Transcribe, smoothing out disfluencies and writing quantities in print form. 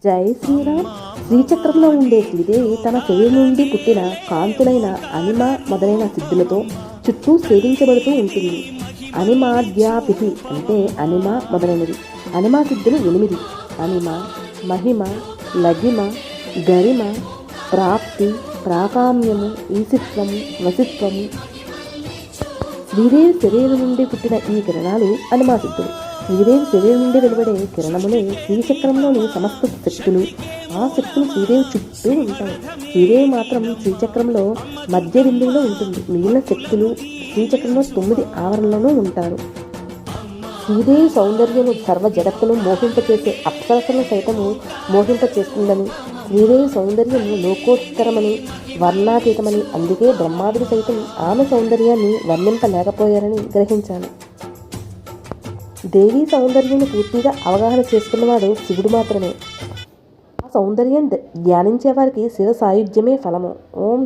జై శ్రీరామ్. శ్రీచక్రంలో ఉండే శ్రీదేవి తన శరీరం నుండి పుట్టిన కాంతులైన అనిమ మొదలైన సిద్ధులతో చుట్టూ సేవించబడుతూ ఉంటుంది. అనిమాద్యాపిహి అంటే అనిమ మొదలైనది. అనిమా సిద్ధులు 8: అనిమ, మహిమ, లఘిమ, గరిమ, ప్రాప్తి, ప్రాకామ్యము, ఈసిత్వము, వసిత్వము. శ్రీదేవి శరీరం నుండి పుట్టిన ఈ కిరణాలు అనిమా సిద్ధులు. శ్రీదేవి శరీరం నుండి వెలువడే కిరణములే శ్రీచక్రంలోని సమస్త శక్తులు. ఆ శక్తులు శ్రీదేవి చుట్టూ ఉంటాయి. శ్రీదేవి మాత్రం శ్రీచక్రంలో మధ్య బిందువులో ఉంటుంది. మిగిలిన శక్తులు శ్రీచక్రంలో 9 ఆవరణలోనూ ఉంటారు. శ్రీదేవి సౌందర్యము సర్వ జగత్తును మోహింపచేసే అప్సరసను సైతము మోహింపచేస్తుందని, శ్రీదేవి సౌందర్యము లోకోత్తరమని, వర్ణాతీతమని, అందుకే బ్రహ్మాదుడు సైతం ఆమె సౌందర్యాన్ని వర్ణింపలేకపోయారని గ్రహించాను. దేవీ సౌందర్యాన్ని పూర్తిగా అవగాహన చేసుకున్నవాడు శివుడు మాత్రమే. ఆ సౌందర్యం ధ్యానించే వారికి శివ సాయుధ్యమే ఫలము. ఓం